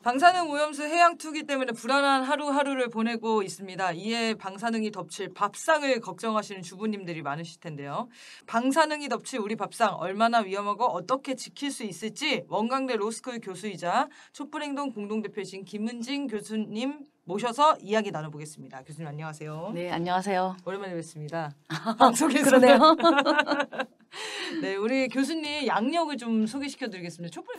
방사능 오염수 해양 투기 때문에 불안한 하루하루를 보내고 있습니다. 이에 방사능이 덮칠 밥상을 걱정하시는 주부님들이 많으실 텐데요. 방사능이 덮칠 우리 밥상 얼마나 위험하고 어떻게 지킬 수 있을지 원광대 로스쿨 교수이자 촛불행동 공동대표이신 김은진 교수님 모셔서 이야기 나눠보겠습니다. 교수님 안녕하세요. 네, 안녕하세요. 오랜만에 뵙습니다. 방송에서. 그러네요. 네, 우리 교수님 양력을 좀 소개시켜드리겠습니다. 촛불에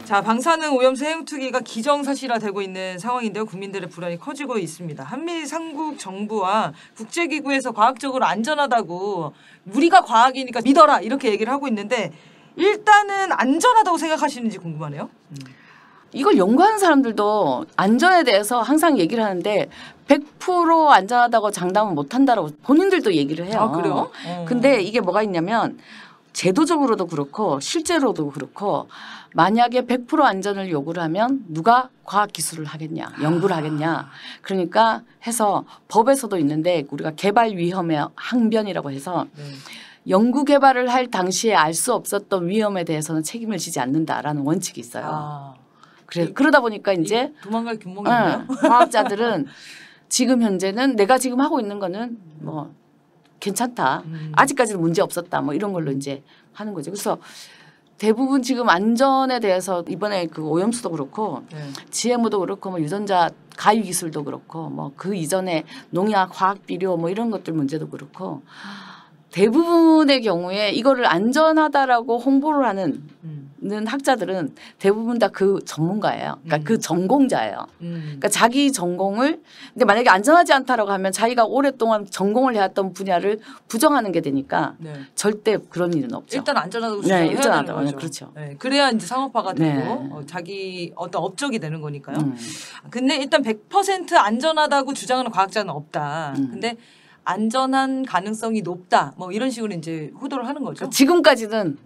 자, 방사능 오염수 해양 투기가 기정사실화되고 있는 상황인데요. 국민들의 불안이 커지고 있습니다. 한미 삼국 정부와 국제기구에서 과학적으로 안전하다고 우리가 과학이니까 믿어라 이렇게 얘기를 하고 있는데 일단은 안전하다고 생각하시는지 궁금하네요. 이걸 연구하는 사람들도 안전에 대해서 항상 얘기를 하는데 100% 안전하다고 장담은 못한다라고 본인들도 얘기를 해요. 아, 그래요? 근데 이게 뭐가 있냐면 제도적으로도 그렇고 실제로도 그렇고 만약에 100% 안전을 요구를 하면 누가 과학기술을 하겠냐 연구를 하겠냐. 그러니까 해서 법에서도 있는데 우리가 개발 위험의 항변이라고 해서 연구 개발을 할 당시에 알 수 없었던 위험에 대해서는 책임을 지지 않는다라는 원칙이 있어요. 그러다 보니까 이제 도망갈 규모가 있나요? 과학자들은 지금 현재는 내가 지금 하고 있는 거는 뭐 괜찮다. 아직까지는 문제 없었다. 뭐 이런 걸로 이제 하는 거죠. 그래서 대부분 지금 안전에 대해서 이번에 그 오염수도 그렇고 GMO도 그렇고 뭐 유전자 가위 기술도 그렇고 뭐 그 이전에 농약, 화학 비료 뭐 이런 것들 문제도 그렇고 대부분의 경우에 이거를 안전하다라고 홍보를 하는 학자들은 대부분 다 그 전문가예요. 그러니까 그 전공자예요. 그러니까 자기 전공을 근데 만약에 안전하지 않다라고 하면 자기가 오랫동안 전공을 해왔던 분야를 부정하는 게 되니까 절대 그런 일은 없죠. 일단 안전하다고 주장해야 되는 거죠. 그렇죠. 네, 그래야 이제 상업화가 되고 자기 어떤 업적이 되는 거니까요. 근데 일단 100% 안전하다고 주장하는 과학자는 없다. 근데 안전한 가능성이 높다. 뭐 이런 식으로 이제 호도를 하는 거죠. 지금까지는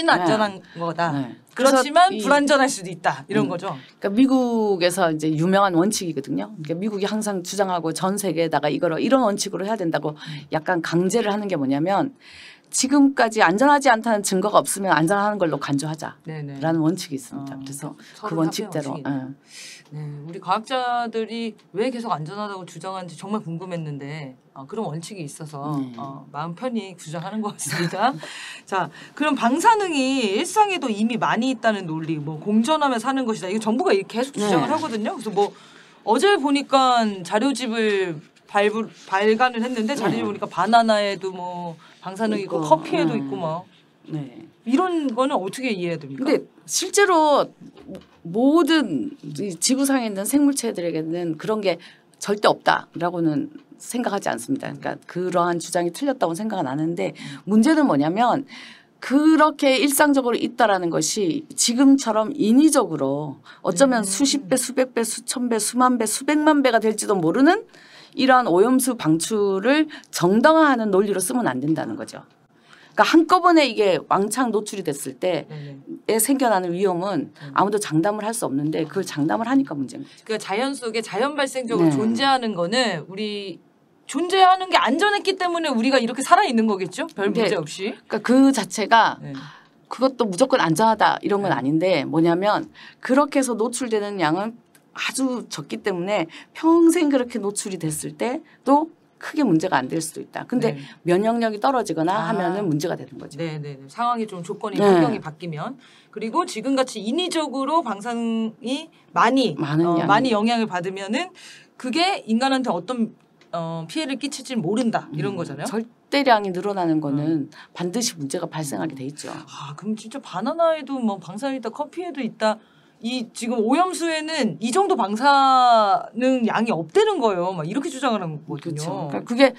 안전한 거다. 그렇지만 불안전할 수도 있다. 이런 거죠. 그러니까 미국에서 이제 유명한 원칙이거든요. 그러니까 미국이 항상 주장하고 전 세계에다가 이런 원칙으로 해야 된다고 약간 강제를 하는 게 뭐냐면 지금까지 안전하지 않다는 증거가 없으면 안전한 걸로 간주하자라는 원칙이 있습니다. 그래서 그 원칙대로. 네, 우리 과학자들이 왜 계속 안전하다고 주장하는지 정말 궁금했는데 그런 원칙이 있어서 마음 편히 주장하는 것 같습니다. 자, 그럼 방사능이 일상에도 이미 많이 있다는 논리, 뭐 공존하며 사는 것이다. 이거 정부가 계속 주장을 하거든요. 그래서 뭐 어제 보니까 자료집을 발간을 했는데 자료집 보니까 바나나에도 뭐 방사능이 있고 커피에도 있고 막 이런 거는 어떻게 이해해야 됩니까? 근데 실제로 모든 지구상에 있는 생물체들에게는 그런 게 절대 없다라고는 생각하지 않습니다. 그러니까 그러한 주장이 틀렸다고 생각은 안 하는데 문제는 뭐냐면 그렇게 일상적으로 있다라는 것이 지금처럼 인위적으로 어쩌면 수십 배, 수백 배, 수천 배, 수만 배, 수백만 배가 될지도 모르는 이러한 오염수 방출을 정당화하는 논리로 쓰면 안 된다는 거죠. 그러니까 한꺼번에 이게 왕창 노출이 됐을 때에 생겨나는 위험은 아무도 장담을 할 수 없는데 그걸 장담을 하니까 문제인 거죠. 그러니까 자연 속에 자연 발생적으로 존재하는 거는 우리 존재하는 게 안전했기 때문에 우리가 이렇게 살아있는 거겠죠? 별 문제 없이. 그러니까 그 자체가 그것도 무조건 안전하다 이런 건 아닌데 뭐냐면 그렇게 해서 노출되는 양은 아주 적기 때문에 평생 그렇게 노출이 됐을 때도 크게 문제가 안 될 수도 있다. 근데 면역력이 떨어지거나 하면은 문제가 되는 거죠. 네. 상황이 좀 조건이 환경이 바뀌면 그리고 지금같이 인위적으로 방사능이 많이 영향을 받으면은 그게 인간한테 어떤 피해를 끼칠지 모른다 이런 거잖아요. 절대량이 늘어나는 거는 반드시 문제가 발생하게 돼 있죠. 그럼 진짜 바나나에도 뭐 방사능 있다, 커피에도 있다. 이 지금 오염수에는 이 정도 방사능 양이 없다는 거예요. 막 이렇게 주장을 하는 거거든요. 그렇죠. 그러니까 그게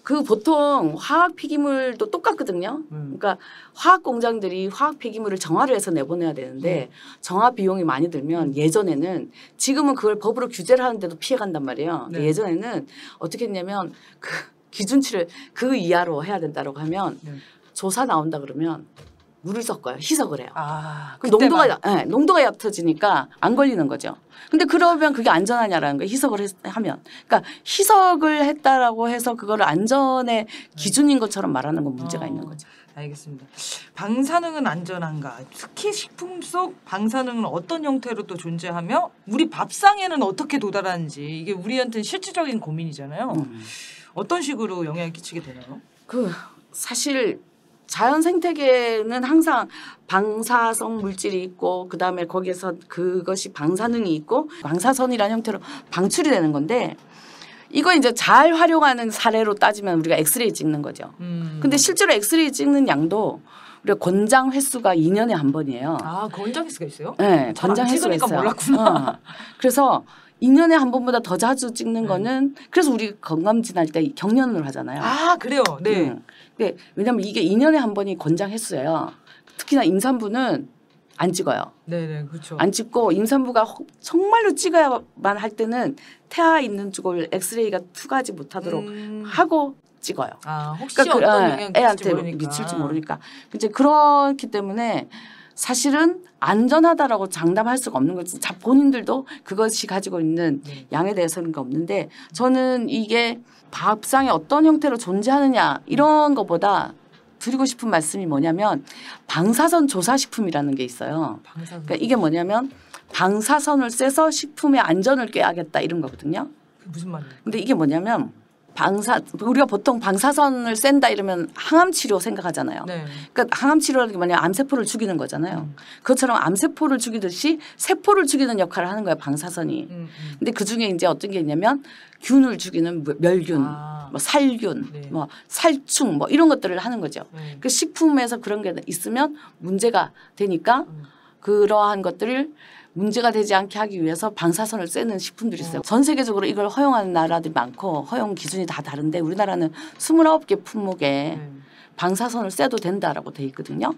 그 보통 화학 폐기물도 똑같거든요. 그러니까 화학 공장들이 화학 폐기물을 정화를 해서 내보내야 되는데 정화 비용이 많이 들면 예전에는 지금은 그걸 법으로 규제를 하는데도 피해간단 말이에요. 예전에는 어떻게 했냐면 그 기준치를 그 이하로 해야 된다고 하면 조사 나온다 그러면 물을 섞어요. 희석을 해요. 그럼 그때만. 농도가 옅어지니까 안 걸리는 거죠. 근데 그러면 그게 안전하냐라는 거예요. 희석을 하면. 그러니까 희석을 했다라고 해서 그거를 안전의 기준인 것처럼 말하는 건 문제가 있는 거죠. 알겠습니다. 방사능은 안전한가? 특히 식품 속 방사능은 어떤 형태로 또 존재하며 우리 밥상에는 어떻게 도달하는지 이게 우리한테는 실질적인 고민이잖아요. 어떤 식으로 영향을 끼치게 되나요? 사실 자연 생태계는 항상 방사성 물질이 있고 그다음에 거기에서 그것이 방사능이 있고 방사선이라는 형태로 방출이 되는 건데 이거 이제 잘 활용하는 사례로 따지면 우리가 엑스레이 찍는 거죠. 근데 실제로 엑스레이 찍는 양도 우리가 권장 횟수가 2년에 한 번이에요. 권장 횟수가 있어요? 네, 권장 횟수가 있어요. 몰랐구나. 그래서 2년에 한 번보다 더 자주 찍는 거는 그래서 우리 건강검진할 때 경련을 하잖아요. 그래요? 네. 네, 왜냐하면 이게 2년에 한 번이 권장 횟수예요. 특히나 임산부는 안 찍어요. 네네, 그렇죠. 안 찍고 임산부가 정말로 찍어야만 할 때는 태아 있는 쪽을 엑스레이가 투과하지 못하도록 하고 찍어요. 혹시 어떤 영향이 애한테 미칠지 모르니까. 이제 그렇기 때문에 사실은 안전하다라고 장담할 수가 없는 거지. 본인들도 그것이 가지고 있는 양에 대해서는 없는데 저는 이게 밥상에 어떤 형태로 존재하느냐 이런 것보다 드리고 싶은 말씀이 뭐냐면 방사선 조사식품이라는 게 있어요. 그러니까 이게 뭐냐면 방사선을 쐬서 식품의 안전을 꾀하겠다 이런 거거든요. 그게 무슨 말이에요? 근데 이게 뭐냐면 우리가 보통 방사선을 쐰다 이러면 항암 치료 생각하잖아요. 네. 그러니까 항암 치료라는 게 뭐냐면 암세포를 죽이는 거잖아요. 그것처럼 암세포를 죽이듯이 세포를 죽이는 역할을 하는 거예요. 방사선이. 근데 그중에 이제 어떤 게 있냐면 균을 죽이는 멸균, 뭐 살균, 네. 뭐 살충 뭐 이런 것들을 하는 거죠. 그 식품에서 그런 게 있으면 문제가 되니까 그러한 것들을 문제가 되지 않게 하기 위해서 방사선을 쐬는 식품들이 있어요. 전 세계적으로 이걸 허용하는 나라들이 많고 허용 기준이 다 다른데 우리나라는 29개 품목에 방사선을 쐬도 된다라고 돼 있거든요.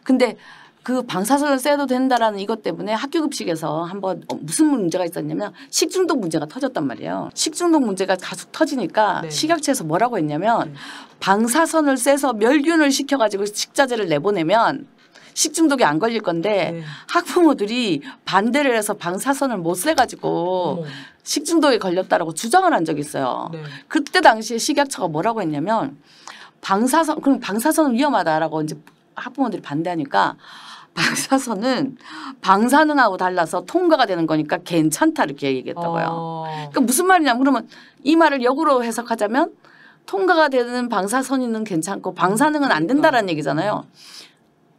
근데 그 방사선을 쐬도 된다라는 이것 때문에 학교 급식에서 한번 무슨 문제가 있었냐면 식중독 문제가 터졌단 말이에요. 식중독 문제가 계속 터지니까 식약처에서 뭐라고 했냐면 방사선을 쐬서 멸균을 시켜가지고 식자재를 내보내면 식중독이 안 걸릴 건데 학부모들이 반대를 해서 방사선을 못 쐬가지고 식중독에 걸렸다라고 주장을 한 적이 있어요. 그때 당시에 식약처가 뭐라고 했냐면 그럼 방사선은 위험하다라고 이제 학부모들이 반대하니까 방사선은 방사능하고 달라서 통과가 되는 거니까 괜찮다 이렇게 얘기했다고요. 그러니까 무슨 말이냐면 그러면 이 말을 역으로 해석하자면 통과가 되는 방사선은 괜찮고 방사능은 안 된다라는 얘기잖아요.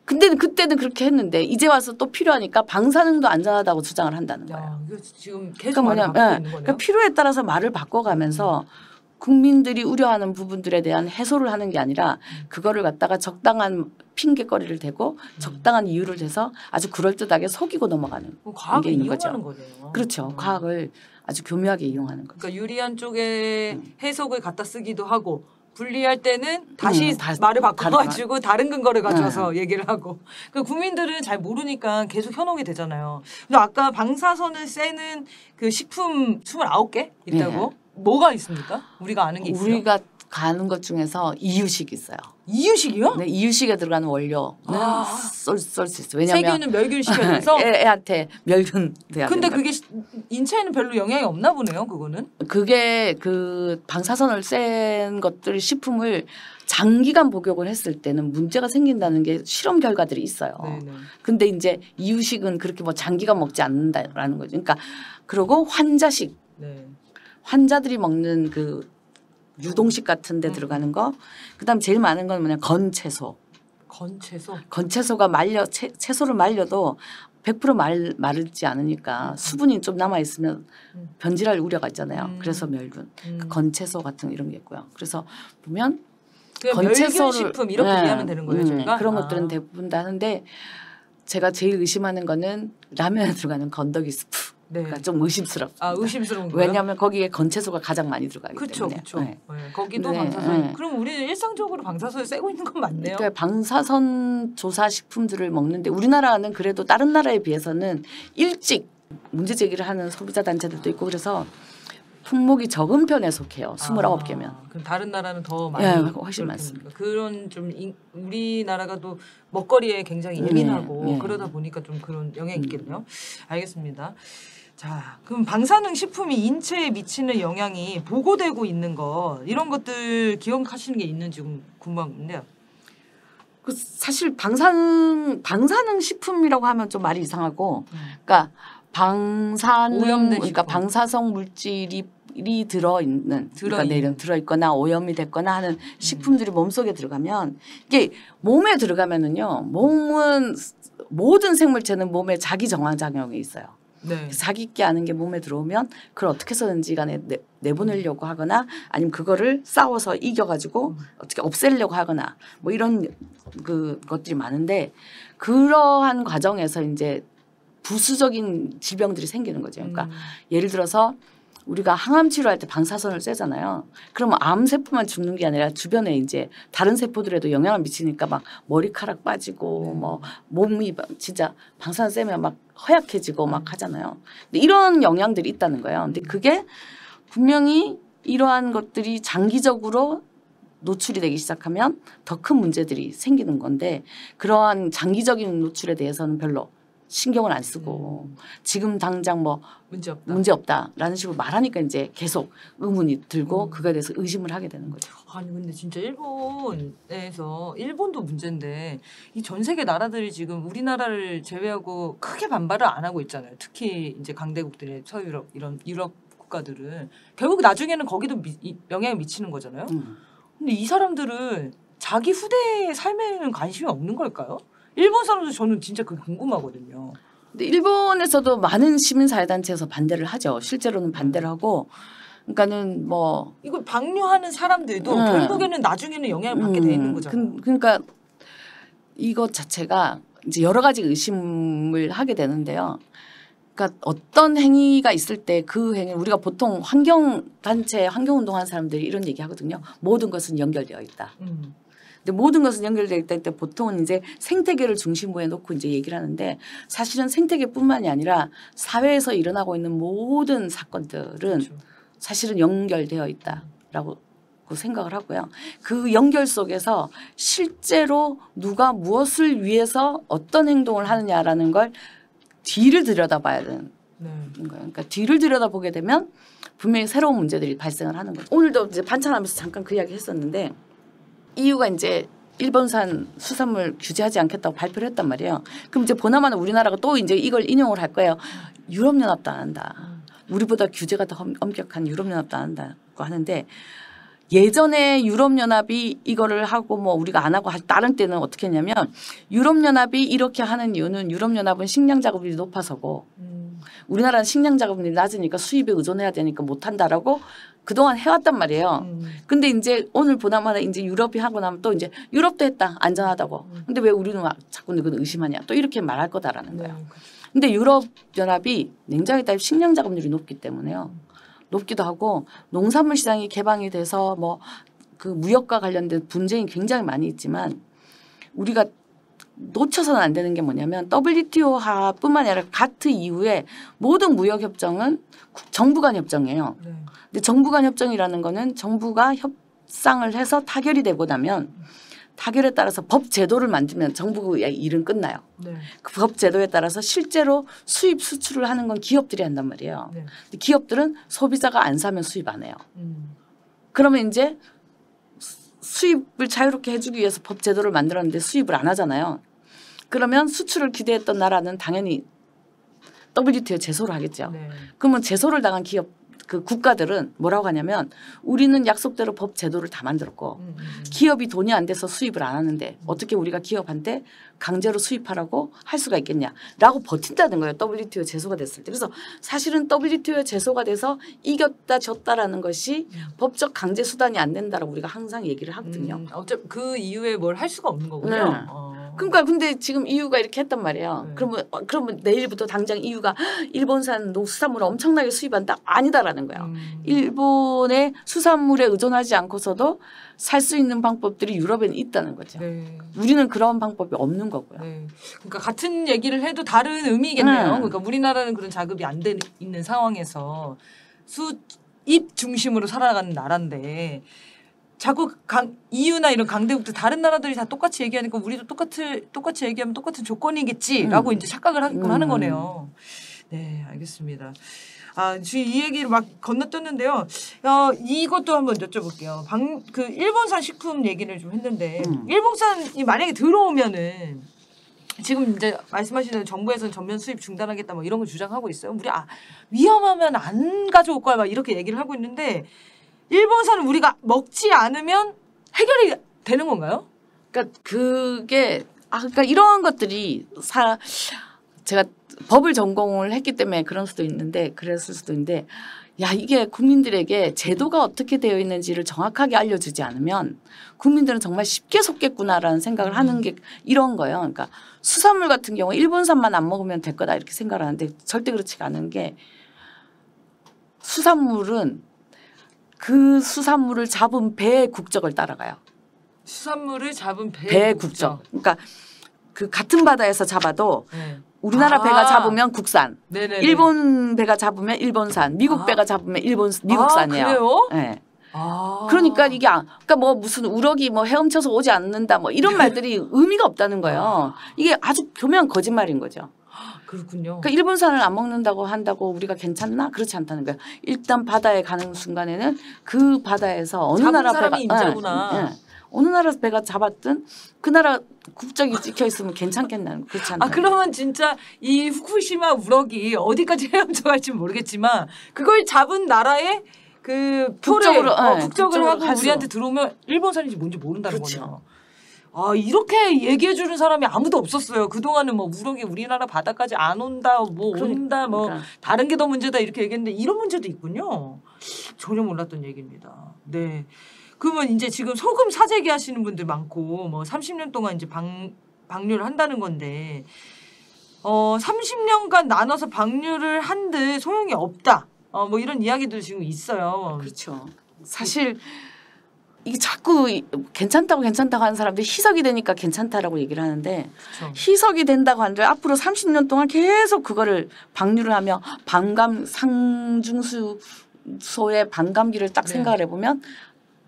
근데 그때는 그렇게 했는데 이제 와서 또 필요하니까 방사능도 안전하다고 주장을 한다는 거예요. 이거 지금 계속 말을 바꾸고 있는 거네요. 그러니까 필요에 따라서 말을 바꿔가면서 국민들이 우려하는 부분들에 대한 해소를 하는 게 아니라 그거를 갖다가 적당한 핑계거리를 대고 적당한 이유를 대서 아주 그럴듯하게 속이고 넘어가는 과학을 게 있는 이용하는 거죠. 거네요. 그렇죠. 과학을 아주 교묘하게 이용하는 거죠. 그러니까 유리한 쪽에 해석을 갖다 쓰기도 하고 불리할 때는 다시 말을 바꿔가지고 다른 근거를 가져와서 얘기를 하고. 그 국민들은 잘 모르니까 계속 현혹이 되잖아요. 근데 아까 방사선을 쐬는 그 식품 29개 있다고? 뭐가 있습니까? 우리가 아는 게 있어요? 우리가 가는 것 중에서 이유식이 있어요. 이유식이요? 네, 이유식에 들어가는 원료는 쏠 수 있어요. 왜냐하면 세균은 멸균 시켜서 애한테 멸균 돼야 근데 된다. 그게 인체에는 별로 영향이 없나 보네요. 그거는. 그게 그 방사선을 쐰 것들 식품을 장기간 복용을 했을 때는 문제가 생긴다는 게 실험 결과들이 있어요. 네네. 근데 이제 이유식은 그렇게 뭐 장기간 먹지 않는다라는 거죠. 그러니까 그리고 환자식 환자들이 먹는 그 유동식 같은 데 들어가는 거. 그다음 제일 많은 건 뭐냐 건채소. 건채소가 채소를 말려도 100% 마르지 않으니까 수분이 좀 남아 있으면 변질할 우려가 있잖아요. 그래서 멸균, 건채소 같은 이런 게 있고요. 그래서 보면 건채소를 식품 이렇게 이해하면 되는 거예요, 저희가? 그런 것들은 대부분 다 하는데 제가 제일 의심하는 거는 라면에 들어가는 건더기 스프. 그러니까 좀 의심스럽습니다. 의심스러운 거예요? 왜냐하면 거기에 건채소가 가장 많이 들어가기 때문에. 그렇죠. 거기도 방사선. 그럼 우리는 일상적으로 방사선을 쐬고 있는 건 맞네요. 그러니까 방사선 조사 식품들을 먹는데 우리나라는 그래도 다른 나라에 비해서는 일찍 문제 제기를 하는 소비자 단체들도 있고 그래서 품목이 적은 편에 속해요. 29개면. 그럼 다른 나라는 더 많이 훨씬 많습니다. 그런 좀 우리나라가 또 먹거리에 굉장히 예민하고 그러다 보니까 좀 그런 영향이 있겠네요. 알겠습니다. 자, 그럼 방사능 식품이 인체에 미치는 영향이 보고되고 있는 거 이런 것들 기억하시는 게 있는지 궁금한데요. 사실 방사능 식품이라고 하면 좀 말이 이상하고, 그러니까 그러니까 방사성 물질이 들어있는 그러니까 들어있거나 오염이 됐거나 하는 식품들이 몸속에 들어가면 이게 몸에 들어가면은요, 몸은 모든 생물체는 몸에 자기 정화작용이 있어요. 네. 자기 있게 아는 게 몸에 들어오면 그걸 어떻게 해서든지 간에 내보내려고 하거나 아니면 그거를 싸워서 이겨가지고 어떻게 없애려고 하거나 뭐 이런 것들이 많은데, 그러한 과정에서 이제 부수적인 질병들이 생기는 거죠. 그러니까 예를 들어서 우리가 항암 치료할 때 방사선을 쐬잖아요. 그러면 암 세포만 죽는 게 아니라 주변에 이제 다른 세포들에도 영향을 미치니까 막 머리카락 빠지고 뭐 몸이 진짜 방사선 쐬면 막 허약해지고 막 하잖아요. 근데 이런 영향들이 있다는 거예요. 근데 그게 분명히 이러한 것들이 장기적으로 노출이 되기 시작하면 더 큰 문제들이 생기는 건데, 그러한 장기적인 노출에 대해서는 별로 신경을 안 쓰고 지금 당장 뭐 문제 없다라는 식으로 말하니까 이제 계속 의문이 들고 그거에 대해서 의심을 하게 되는 거죠. 아니 근데 진짜 일본도 문제인데 이 전 세계 나라들이 지금 우리나라를 제외하고 크게 반발을 안 하고 있잖아요. 특히 이제 강대국들의 서유럽 이런 유럽 국가들은 결국 나중에는 거기도 영향을 미치는 거잖아요. 근데 이 사람들은 자기 후대의 삶에는 관심이 없는 걸까요? 일본 사람들 저는 진짜 그게 궁금하거든요. 근데 일본에서도 많은 시민사회단체에서 반대를 하죠. 실제로는 반대를 하고, 그러니까는 뭐 이걸 방류하는 사람들도 결국에는 나중에는 영향을 받게 되는 거잖아요. 그러니까 이것 자체가 이제 여러 가지 의심을 하게 되는데요. 그러니까 어떤 행위가 있을 때 그 행위, 우리가 보통 환경단체, 환경운동하는 사람들이 이런 얘기하거든요. 모든 것은 연결되어 있다. 근데 모든 것은 연결되어 있다 때 보통은 이제 생태계를 중심으로 해놓고 이제 얘기를 하는데, 사실은 생태계뿐만이 아니라 사회에서 일어나고 있는 모든 사건들은 그렇죠. 사실은 연결되어 있다라고 생각을 하고요. 그 연결 속에서 실제로 누가 무엇을 위해서 어떤 행동을 하느냐라는 걸 뒤를 들여다봐야 되는 거예요. 그러니까 뒤를 들여다보게 되면 분명히 새로운 문제들이 발생을 하는 거죠. 오늘도 이제 반찬하면서 잠깐 그 이야기 했었는데, EU가 이제 일본산 수산물 규제하지 않겠다고 발표를 했단 말이에요. 그럼 이제 보나마나 우리나라가 또 이제 이걸 인용을 할 거예요. 유럽연합도 안 한다. 우리보다 규제가 더 엄격한 유럽연합도 안 한다고 하는데, 예전에 유럽연합이 이거를 하고 뭐 우리가 안 하고 다른 때는 어떻게 했냐면, 유럽연합이 이렇게 하는 이유는 유럽연합은 식량 작업률이 높아서고 우리나라는 식량 작업률이 낮으니까 수입에 의존해야 되니까 못한다라고 그동안 해왔단 말이에요. 근데 이제 오늘 보나마나 이제 유럽이 하고 나면 또 이제 유럽도 했다. 안전하다고. 근데 왜 우리는 자꾸 그건 의심하냐. 또 이렇게 말할 거다라는 거예요. 근데 유럽연합이 냉장에 따라 식량 작업률이 높기 때문에요. 높기도 하고 농산물 시장이 개방이 돼서 뭐 그 무역과 관련된 분쟁이 굉장히 많이 있지만, 우리가 놓쳐서는 안 되는 게 뭐냐면 WTO뿐만 아니라 가트 이후에 모든 무역 협정은 정부 간 협정이에요. 근데 정부 간 협정이라는 거는 정부가 협상을 해서 타결이 되고 나면 타결에 따라서 법 제도를 만들면 정부의 일은 끝나요. 그 법 제도에 따라서 실제로 수입 수출을 하는 건 기업들이 한단 말이에요. 근데 기업들은 소비자가 안 사면 수입 안 해요. 그러면 이제 수입을 자유롭게 해주기 위해서 법 제도를 만들었는데 수입을 안 하잖아요. 그러면 수출을 기대했던 나라는 당연히 WTO에 제소를 하겠죠. 그러면 제소를 당한 그 국가들은 뭐라고 하냐면, 우리는 약속대로 법 제도를 다 만들었고 기업이 돈이 안 돼서 수입을 안 하는데 어떻게 우리가 기업한테 강제로 수입하라고 할 수가 있겠냐라고 버틴다는 거예요. WTO 제소가 됐을 때. 그래서 사실은 WTO 제소가 돼서 이겼다 졌다라는 것이 법적 강제 수단이 안 된다라고 우리가 항상 얘기를 하거든요. 어차피 그 이후에 뭘 할 수가 없는 거군요. 그러니까 근데 지금 EU가 이렇게 했단 말이에요. 그러면 내일부터 당장 EU가 일본산 농수산물을 엄청나게 수입한다? 아니다라는 거예요. 일본의 수산물에 의존하지 않고서도 살 수 있는 방법들이 유럽에는 있다는 거죠. 우리는 그런 방법이 없는 거고요. 그러니까 같은 얘기를 해도 다른 의미겠네요. 그러니까 우리나라는 그런 자급이 안 돼 있는 상황에서 입 중심으로 살아가는 나라인데 자꾸 EU나 이런 강대국들 다른 나라들이 다 똑같이 얘기하니까 우리도 똑같이 얘기하면 똑같은 조건이겠지라고 이제 착각을 하게끔 하는 거네요. 네, 알겠습니다. 지금 이 얘기를 막 건너뛰었는데요. 이것도 한번 여쭤볼게요. 그 일본산 식품 얘기를 좀 했는데 일본산이 만약에 들어오면은 지금 이제 말씀하시는 정부에서는 전면 수입 중단하겠다 뭐 이런 걸 주장하고 있어요. 우리 위험하면 안 가져올 거야 막 이렇게 얘기를 하고 있는데 일본산은 우리가 먹지 않으면 해결이 되는 건가요? 그러니까 그게 그러니까 이런 것들이 제가 법을 전공을 했기 때문에 그런 수도 있는데 그랬을 수도 있는데 야 이게 국민들에게 제도가 어떻게 되어 있는지를 정확하게 알려주지 않으면 국민들은 정말 쉽게 속겠구나라는 생각을 하는 게 이런 거예요. 그러니까 수산물 같은 경우 일본산만 안 먹으면 될 거다 이렇게 생각을 하는데 절대 그렇지가 않은 게 수산물은 그 수산물을 잡은 배의 국적을 따라가요. 수산물을 잡은 배의 국적. 그러니까 그 같은 바다에서 잡아도 우리나라 배가 잡으면 국산, 네네네. 일본 배가 잡으면 일본산, 미국 배가 잡으면 미국산이에요. 그래요? 네. 그러니까 이게 그러니까 뭐 무슨 우럭이 뭐 헤엄쳐서 오지 않는다 뭐 이런 말들이 의미가 없다는 거예요. 이게 아주 교묘한 거짓말인 거죠. 그렇군요. 그러니까 일본산을 안 먹는다고 한다고 우리가 괜찮나? 그렇지 않다는 거예요. 일단 바다에 가는 순간에는 그 바다에서 어느 나라 배가 인자구나. 어느 나라 배가 잡았든 그 나라 국적이 찍혀 있으면 괜찮겠나요? 그렇지 않다. 그러면 진짜 이 후쿠시마 우럭이 어디까지 헤엄쳐갈지 모르겠지만 그걸 잡은 나라의 그 국적으로 국적을 하고 할 수. 우리한테 들어오면 일본산인지 뭔지 모른다는 그렇죠. 거네요. 이렇게 얘기해 주는 사람이 아무도 없었어요. 그동안은 뭐 우럭이 우리나라 바다까지 안 온다, 뭐 온다, 뭐 다른 게 더 문제다 이렇게 얘기했는데 이런 문제도 있군요. 전혀 몰랐던 얘기입니다. 네. 그러면 이제 지금 소금 사재기 하시는 분들 많고 뭐 30년 동안 이제 방류를 한다는 건데 30년간 나눠서 방류를 한들 소용이 없다. 뭐 이런 이야기도 지금 있어요. 그렇죠. 사실 이게 자꾸 괜찮다고 하는 사람들이 희석이 되니까 괜찮다라고 얘기를 하는데 그쵸. 희석이 된다고 하는데 앞으로 30년 동안 계속 그거를 방류를 하며 상중수소의 반감기를 딱 생각을 해보면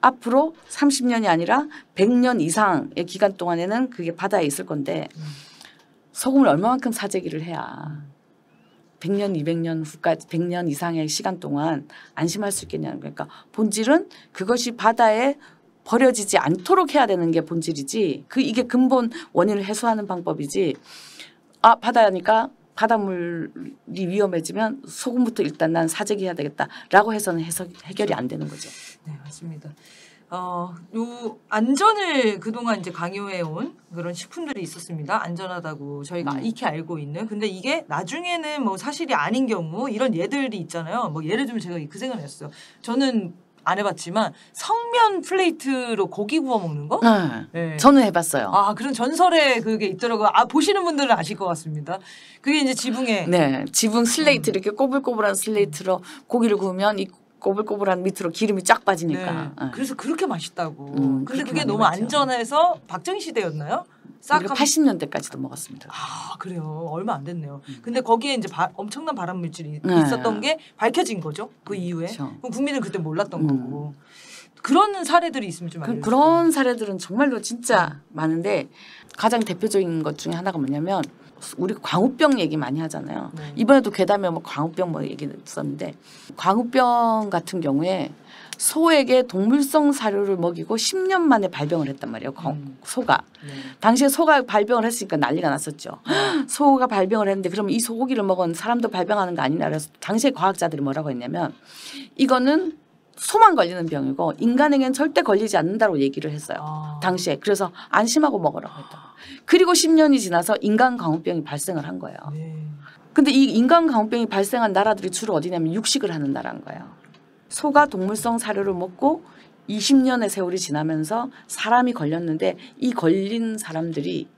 앞으로 30년이 아니라 100년 이상의 기간 동안에는 그게 바다에 있을 건데 소금을 얼마만큼 사재기를 해야 100년, 200년 후까지 100년 이상의 시간 동안 안심할 수 있겠냐는 거니까 본질은 그것이 바다에 버려지지 않도록 해야 되는 게 본질이지 이게 근본 원인을 해소하는 방법이지 바다니까 바닷물이 위험해지면 소금부터 일단 난 사재기해야 되겠다라고 해서는 해결이 안 되는 거죠. 네, 맞습니다. 요 안전을 그동안 이제 강요해 온 그런 식품들이 있었습니다. 안전하다고 저희가 익히 알고 있는. 근데 이게 나중에는 뭐 사실이 아닌 경우 이런 예들이 있잖아요. 뭐 예를 들면 제가 그 생각을 했어요. 저는 안 해봤지만 성면 플레이트로 고기 구워 먹는 거? 네. 저는 해봤어요. 그런 전설에 그게 있더라고요. 보시는 분들은 아실 것 같습니다. 그게 이제 지붕에. 네, 지붕 슬레이트 이렇게 꼬불꼬불한 슬레이트로 고기를 구우면 이 꼬불꼬불한 밑으로 기름이 쫙 빠지니까. 네. 그래서 그렇게 맛있다고. 근데 그게 너무 먹었죠. 안전해서 박정희 시대였나요? 싹 80년대까지도 먹었습니다. 그래요. 얼마 안 됐네요. 근데 거기에 이제 엄청난 발암 물질이 있었던 게 밝혀진 거죠. 그 이후에. 그렇죠. 그럼 국민은 그때 몰랐던 거고. 그런 사례들이 있으면 좀 알려주세요. 그런 사례들은 정말로 진짜 많은데 가장 대표적인 것 중에 하나가 뭐냐면 우리 광우병 얘기 많이 하잖아요. 네. 이번에도 괴담에 뭐 광우병 뭐 얘기 있었는데 광우병 같은 경우에 소에게 동물성 사료를 먹이고 10년 만에 발병을 했단 말이에요. 소가. 네. 당시에 소가 발병을 했으니까 난리가 났었죠. 소가 발병을 했는데 그러면 이 소고기를 먹은 사람도 발병하는 거 아니냐 그래서 당시에 과학자들이 뭐라고 했냐면 이거는 소만 걸리는 병이고 인간에게는 절대 걸리지 않는다고 얘기를 했어요. 당시에. 그래서 안심하고 먹으라고 했다. 그리고 10년이 지나서 인간 광우병이 발생을 한 거예요. 근데 이 인간 광우병이 발생한 나라들이 주로 어디냐면 육식을 하는 나라인 거예요. 소가 동물성 사료를 먹고 20년의 세월이 지나면서 사람이 걸렸는데 이 걸린 사람들이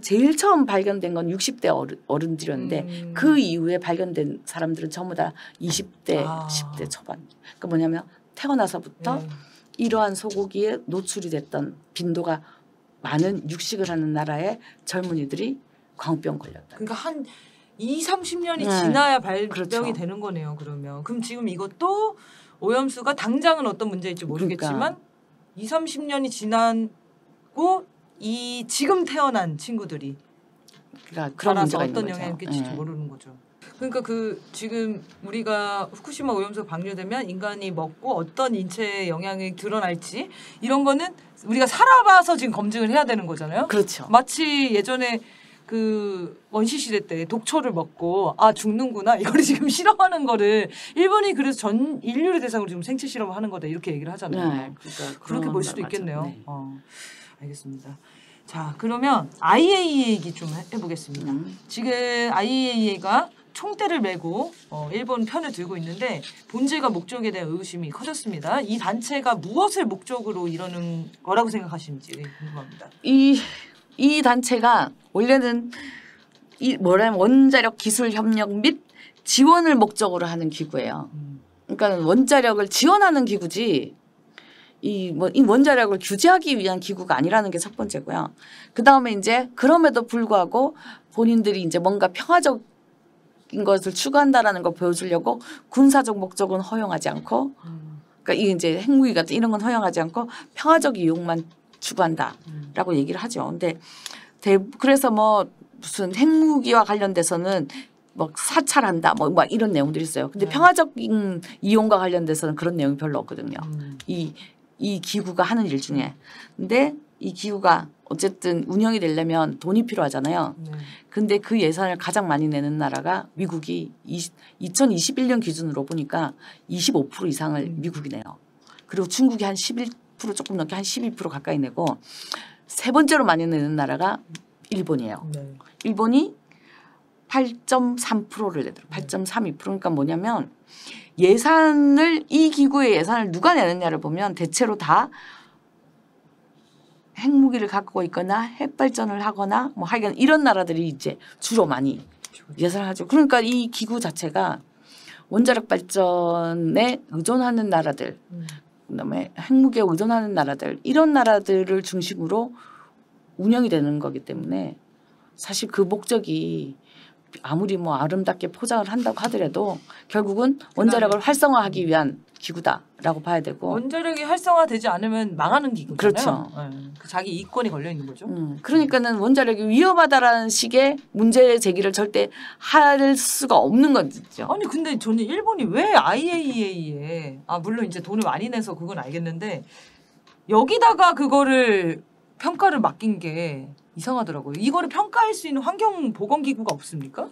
제일 처음 발견된 건 60대 어른들이었는데 그 이후에 발견된 사람들은 전부 다 20대, 10대 초반. 그러니까 뭐냐면 태어나서부터 이러한 소고기에 노출이 됐던 빈도가 많은 육식을 하는 나라의 젊은이들이 광우병 걸렸다. 그러니까 30년이 네. 지나야 발병이 그렇죠. 되는 거네요. 그럼 지금 이것도 오염수가 당장은 어떤 문제일지 모르겠지만 그러니까. 30년이 지나고 이 지금 태어난 친구들이 그러니까 그런 따라서 문제가 있는 어떤 거죠. 영향을 끼칠지 네. 모르는 거죠. 그러니까 지금 우리가 후쿠시마 오염수가 방류되면 인간이 먹고 어떤 인체에 영향이 드러날지 이런 거는 우리가 살아봐서 지금 검증을 해야 되는 거잖아요. 그렇죠. 마치 예전에 그 원시 시대 때 독초를 먹고 죽는구나 이걸 지금 실험하는 거를 일본이 그래서 전 인류를 대상으로 지금 생체 실험을 하는 거다 이렇게 얘기를 하잖아요. 네. 그러니까 그렇게 볼 수도 맞아요. 있겠네요. 네. 알겠습니다. 자 그러면 IAEA 얘기 좀 해보겠습니다. 지금 IAEA가 총대를 메고 일본 편을 들고 있는데 본질과 목적에 대한 의구심이 커졌습니다. 이 단체가 무엇을 목적으로 이러는 거라고 생각하시는지 궁금합니다. 이 단체가 원래는 원자력 기술 협력 및 지원을 목적으로 하는 기구예요. 그러니까 원자력을 지원하는 기구지 이 원자력을 규제하기 위한 기구가 아니라는 게 첫 번째고요. 그 다음에 이제 그럼에도 불구하고 본인들이 이제 뭔가 평화적인 것을 추구한다라는 걸 보여주려고 군사적 목적은 허용하지 않고, 그러니까 이게 이제 핵무기 같은 이런 건 허용하지 않고 평화적 이용만 추구한다라고 얘기를 하죠. 근데 그래서 뭐 무슨 핵무기와 관련돼서는 뭐 사찰한다 막 이런 내용들이 있어요. 근데 평화적인 이용과 관련돼서는 그런 내용이 별로 없거든요. 이 기구가 하는 일 중에. 근데 이 기구가 어쨌든 운영이 되려면 돈이 필요하잖아요. 근데 그 예산을 가장 많이 내는 나라가 미국이 2021년 기준으로 보니까 25% 이상을 미국이 내요. 그리고 중국이 한 11% 조금 넘게 한 12% 가까이 내고 세 번째로 많이 내는 나라가 일본이에요. 일본이 8.3%를 내더라고요. 8.32%. 그러니까 뭐냐면 이 기구의 예산을 누가 내느냐를 보면 대체로 다 핵무기를 갖고 있거나 핵발전을 하거나 뭐 하여간 이런 나라들이 이제 주로 많이 예산을 하죠. 그러니까 이 기구 자체가 원자력 발전에 의존하는 나라들, 그다음에 핵무기에 의존하는 나라들 이런 나라들을 중심으로 운영이 되는 거기 때문에 사실 그 목적이 아무리 뭐 아름답게 포장을 한다고 하더라도 결국은 원자력을 활성화하기 위한 기구다라고 봐야 되고 원자력이 활성화되지 않으면 망하는 기구잖아요. 그렇죠. 그 자기 이권이 걸려 있는 거죠. 그러니까는 원자력이 위험하다라는 식의 문제 제기를 절대 할 수가 없는 거죠. 아니 근데 저는 일본이 왜 IAEA에 물론 이제 돈을 많이 내서 그건 알겠는데 여기다가 그거를 평가를 맡긴 게 이상하더라고요. 이거를 평가할 수 있는 환경보건기구가 없습니까?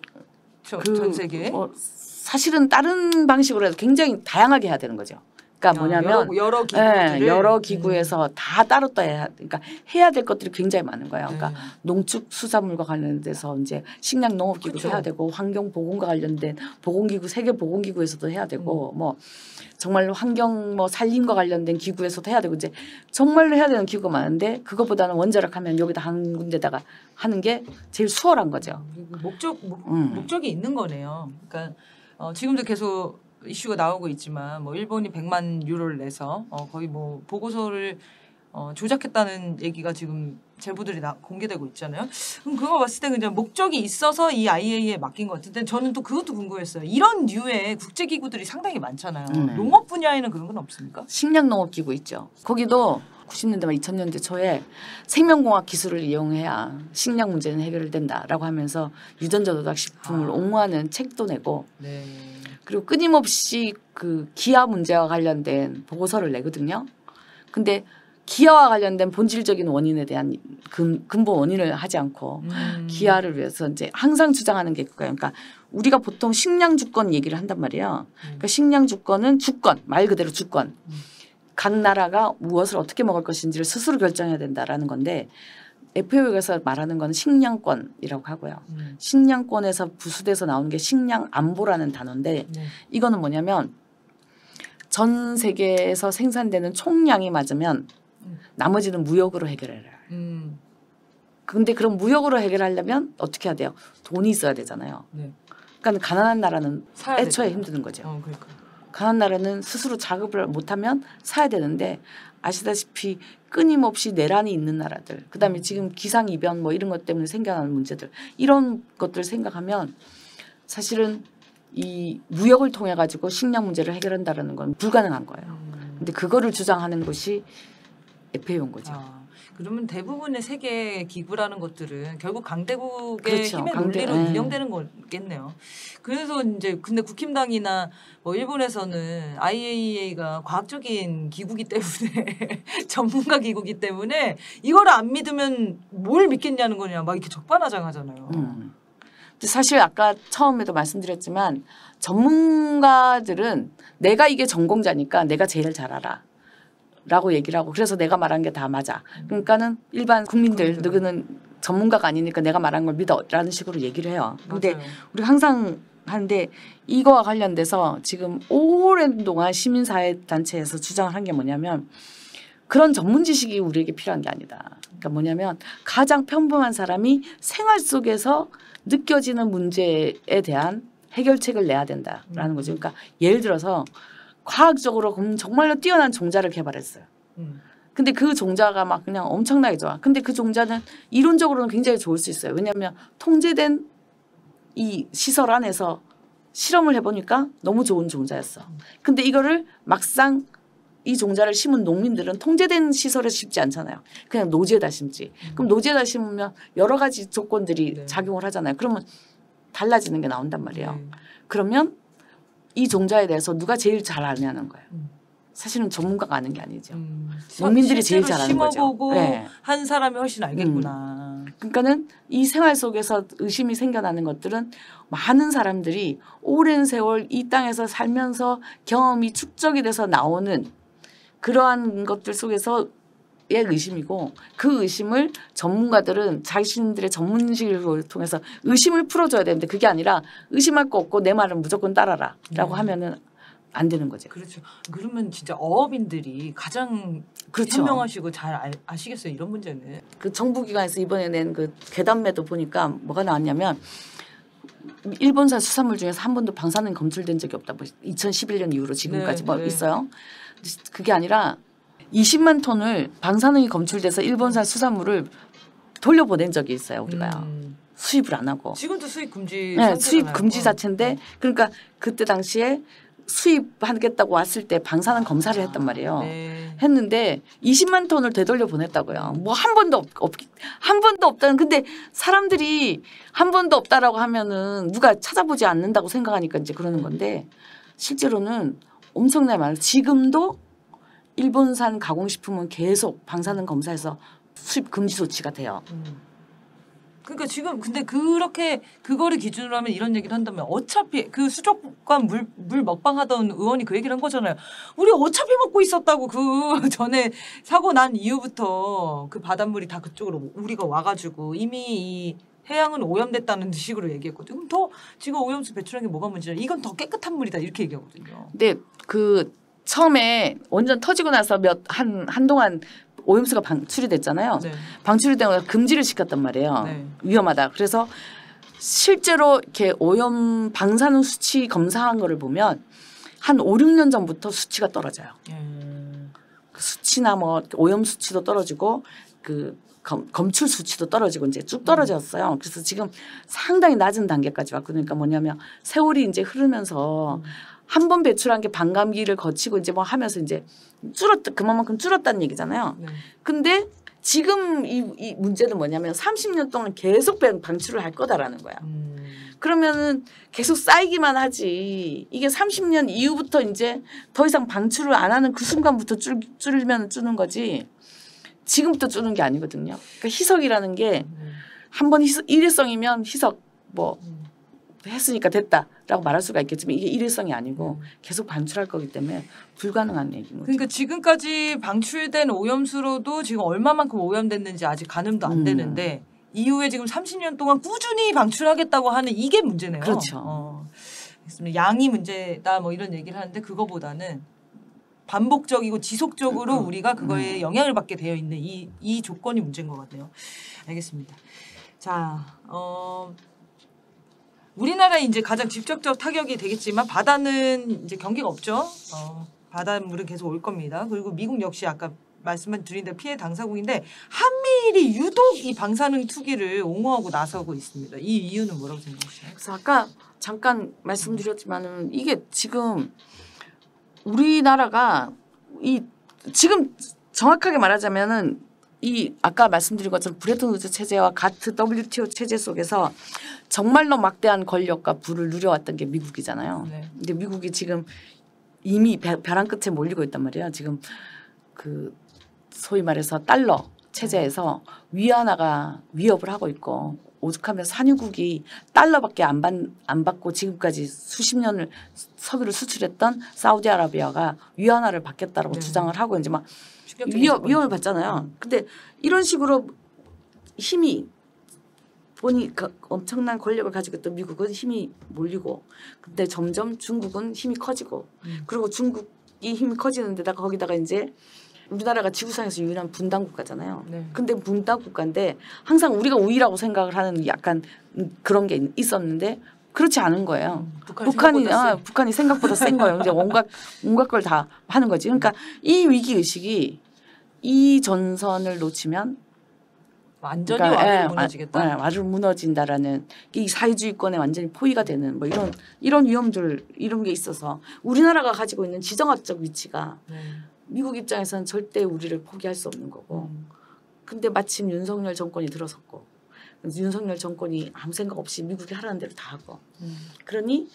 전 세계에? 사실은 다른 방식으로 해서 굉장히 다양하게 해야 되는 거죠. 그러니까 뭐냐면 여러 기구에서 다 따로 그러니까 해야 될 것들이 굉장히 많은 거예요. 그러니까 농축수산물과 관련돼서 이제 식량농업기구도 해야 되고 환경보건과 관련된 보건기구 세계보건기구에서도 해야 되고 뭐 정말로 환경 뭐 산림과 관련된 기구에서도 해야 되고 이제 정말로 해야 되는 기구가 많은데 그것보다는 원자력 하면 여기다 한 군데다가 하는 게 제일 수월한 거죠. 목적이 있는 거네요. 그러니까 지금도 계속 이슈가 나오고 있지만 뭐 일본이 100만 유로를 내서 거의 뭐 보고서를 조작했다는 얘기가 지금 제보들이 공개되고 있잖아요. 그럼 그거 봤을 때 그냥 목적이 있어서 이 IAEA에 맡긴 것 같은데 저는 또 그것도 궁금했어요. 이런 류의 국제기구들이 상당히 많잖아요. 농업 분야에는 그런 건 없습니까? 식량농업기구 있죠. 거기도 90년대 말 2000년대 초에 생명공학 기술을 이용해야 식량 문제는 해결된다라고 하면서 유전자 조작 식품을 옹호하는 책도 내고 그리고 끊임없이 그 기아 문제와 관련된 보고서를 내거든요. 근데 기아와 관련된 본질적인 원인에 대한 근본 원인을 하지 않고 기아를 위해서 이제 항상 주장하는 게 그거예요. 그러니까 우리가 보통 식량 주권 얘기를 한단 말이에요. 그러니까 식량 주권은 주권, 말 그대로 주권. 각 나라가 무엇을 어떻게 먹을 것인지를 스스로 결정해야 된다라는 건데 FAO에서 말하는 건 식량권이라고 하고요. 식량권에서 부수돼서 나오는 게 식량 안보라는 단어인데 이거는 뭐냐면 전 세계에서 생산되는 총량이 맞으면 나머지는 무역으로 해결해라. 근데 그럼 무역으로 해결하려면 어떻게 해야 돼요? 돈이 있어야 되잖아요. 그러니까 가난한 나라는 애초에 힘드는 거죠. 그러니까. 가난한 나라는 스스로 작업을 못하면 사야 되는데 아시다시피 끊임없이 내란이 있는 나라들 그다음에 지금 기상이변 뭐 이런 것 때문에 생겨나는 문제들 이런 것들 생각하면 사실은 이 무역을 통해 가지고 식량 문제를 해결한다라는 건 불가능한 거예요. 근데 그거를 주장하는 것이 FAO인 거죠. 그러면 대부분의 세계 기구라는 것들은 결국 강대국의 그렇죠. 힘의 논리로 운영되는 거겠네요. 그래서 이제 근데 국힘당이나 뭐 일본에서는 IAEA가 과학적인 기구기 때문에 전문가 기구기 때문에 이거를 안 믿으면 뭘 믿겠냐는 거냐 막 이렇게 적반하장하잖아요. 근데 사실 아까 처음에도 말씀드렸지만 전문가들은 내가 이게 전공자니까 내가 제일 잘 알아. 라고 얘기를 하고 그래서 내가 말한 게 다 맞아. 그러니까는 일반 국민들 누구는 전문가가 아니니까 내가 말한 걸 믿어라는 식으로 얘기를 해요. 근데 맞아요. 우리가 항상 하는데 이거와 관련돼서 지금 오랜 동안 시민사회 단체에서 주장을 한 게 뭐냐면 그런 전문 지식이 우리에게 필요한 게 아니다. 그러니까 뭐냐면 가장 평범한 사람이 생활 속에서 느껴지는 문제에 대한 해결책을 내야 된다라는 거죠. 그러니까 예를 들어서 과학적으로 정말로 뛰어난 종자를 개발했어요. 근데 그 종자가 막 그냥 엄청나게 좋아. 근데 그 종자는 이론적으로는 굉장히 좋을 수 있어요. 왜냐하면 통제된 이 시설 안에서 실험을 해보니까 너무 좋은 종자였어. 근데 이거를 막상 이 종자를 심은 농민들은 통제된 시설에 심지 않잖아요. 그냥 노지에다 심지. 그럼 노지에다 심으면 여러 가지 조건들이 작용을 하잖아요. 그러면 달라지는 게 나온단 말이에요. 그러면 이 종자에 대해서 누가 제일 잘 아냐는 거예요. 사실은 전문가가 아는 게 아니죠. 농민들이 제일 잘 아는 거죠. 심어보고 한 사람이 훨씬 알겠구나. 그러니까는 이 생활 속에서 의심이 생겨나는 것들은 많은 사람들이 오랜 세월 이 땅에서 살면서 경험이 축적이 돼서 나오는 그러한 것들 속에서 의 의심이고 그 의심을 전문가들은 자신들의 전문직을 통해서 의심을 풀어줘야 되는데 그게 아니라 의심할 거 없고 내 말은 무조건 따라라 라고 하면은 안 되는 거죠. 그렇죠. 그러면 진짜 어업인들이 가장 그렇죠. 현명하시고 잘 아시겠어요. 이런 문제는. 그 정부기관에서 이번에 낸 그 괴담매도 보니까 뭐가 나왔냐면 일본산 수산물 중에서 한 번도 방사능 검출된 적이 없다. 뭐 2011년 이후로 지금까지 뭐 있어요. 그게 아니라 20만 톤을 방사능이 검출돼서 일본산 수산물을 돌려보낸 적이 있어요. 우리가요. 수입을 안 하고. 지금도 수입 금지. 네, 수입 금지 자체인데 그러니까 그때 당시에 수입하겠다고 왔을 때 방사능 검사를 했단 말이에요. 했는데 20만 톤을 되돌려 보냈다고요. 뭐 한 번도 한 번도 없다는. 근데 사람들이 한 번도 없다라고 하면은 누가 찾아보지 않는다고 생각하니까 이제 그러는 건데 실제로는 엄청나게 많아요. 지금도 일본산 가공식품은 계속 방사능 검사에서 수입 금지 조치가 돼요. 그러니까 지금 근데 그렇게 그거를 기준으로 하면 이런 얘기를 한다면 어차피 그 수족관 물 먹방 하던 의원이 그 얘기를 한 거잖아요. 우리 어차피 먹고 있었다고 그 전에 사고 난 이후부터 그 바닷물이 다 그쪽으로 우리가 와가지고 이미 이 해양은 오염됐다는 식으로 얘기했거든요. 그럼 더 지금 오염수 배출한 게 뭐가 문제냐? 이건 더 깨끗한 물이다 이렇게 얘기하거든요. 근데 그 처음에 원전 터지고 나서 한동안 오염수가 방출이 됐잖아요. 방출이 되고 금지를 시켰단 말이에요. 위험하다. 그래서 실제로 이렇게 오염 방사능 수치 검사한 거를 보면 한 5, 6년 전부터 수치가 떨어져요. 그 수치나 뭐 오염 수치도 떨어지고 그 검출 수치도 떨어지고 이제 쭉 떨어졌어요. 그래서 지금 상당히 낮은 단계까지 왔거든요. 그러니까 뭐냐면 세월이 이제 흐르면서 한 번 배출한 게 반감기를 거치고 이제 뭐 하면서 이제 그만큼 줄었다는 얘기잖아요. 근데 지금 이 문제는 뭐냐면 30년 동안 계속 방출을 할 거다라는 거야. 그러면은 계속 쌓이기만 하지. 이게 30년 이후부터 이제 더 이상 방출을 안 하는 그 순간부터 줄면 줄는 거지. 지금부터 줄는 게 아니거든요. 그러니까 희석이라는 게 한 번 일회성이면 희석 뭐 했으니까 됐다라고 말할 수가 있겠지만 이게 일회성이 아니고 계속 방출할 거기 때문에 불가능한 얘기인 거죠. 그러니까 지금까지 방출된 오염수로도 지금 얼마만큼 오염됐는지 아직 가늠도 안 되는데 이후에 지금 30년 동안 꾸준히 방출하겠다고 하는 이게 문제네요. 그렇죠. 양이 문제다 뭐 이런 얘기를 하는데 그거보다는 반복적이고 지속적으로 우리가 그거에 영향을 받게 되어 있는 이 조건이 문제인 것 같네요. 알겠습니다. 자, 우리나라에 이제 가장 직접적 타격이 되겠지만 바다는 이제 경계가 없죠. 바닷물은 계속 올 겁니다. 그리고 미국 역시 아까 말씀을 드린다 피해 당사국인데 한미일이 유독 이 방사능 투기를 옹호하고 나서고 있습니다. 이 이유는 뭐라고 생각하세요? 그래서 아까 잠깐 말씀드렸지만은 이게 지금 우리나라가 이 지금 정확하게 말하자면은 이 아까 말씀드린 것처럼 브레튼 우드 체제와 같은 WTO 체제 속에서 정말로 막대한 권력과 부를 누려왔던 게 미국이잖아요. 네. 근데 미국이 지금 이미 벼랑 끝에 몰리고 있단 말이에요. 지금 그 소위 말해서 달러 체제에서 위안화가 위협을 하고 있고 오죽하면 산유국이 달러밖에 안 받고 지금까지 수십 년을 석유를 수출했던 사우디아라비아가 위안화를 받겠다라고 네. 주장을 하고 이제 막 위협을 받잖아요. 근데 이런 식으로 힘이 보니 엄청난 권력을 가지고 있던 미국은 힘이 몰리고 근데 점점 중국은 힘이 커지고 그리고 중국이 힘이 커지는 데다가 거기다가 이제 우리나라가 지구상에서 유일한 분단 국가잖아요. 네. 근데 분단 국가인데 항상 우리가 우위라고 생각을 하는 약간 그런 게 있었는데 그렇지 않은 거예요. 북한이 생각보다 센 거예요. 이제 온갖 걸 다 하는 거지. 그러니까 이 위기 의식이 이 전선을 놓치면 완전히 와르르 무너지겠다. 와르르 무너진다라는 이 사회주의권에 완전히 포위가 되는 뭐 이런 위험들 이런 게 있어서 우리나라가 가지고 있는 지정학적 위치가 네. 미국 입장에서는 절대 우리를 포기할 수 없는 거고. 근데 마침 윤석열 정권이 들어섰고 윤석열 정권이 아무 생각 없이 미국이 하라는 대로 다 하고. 그러니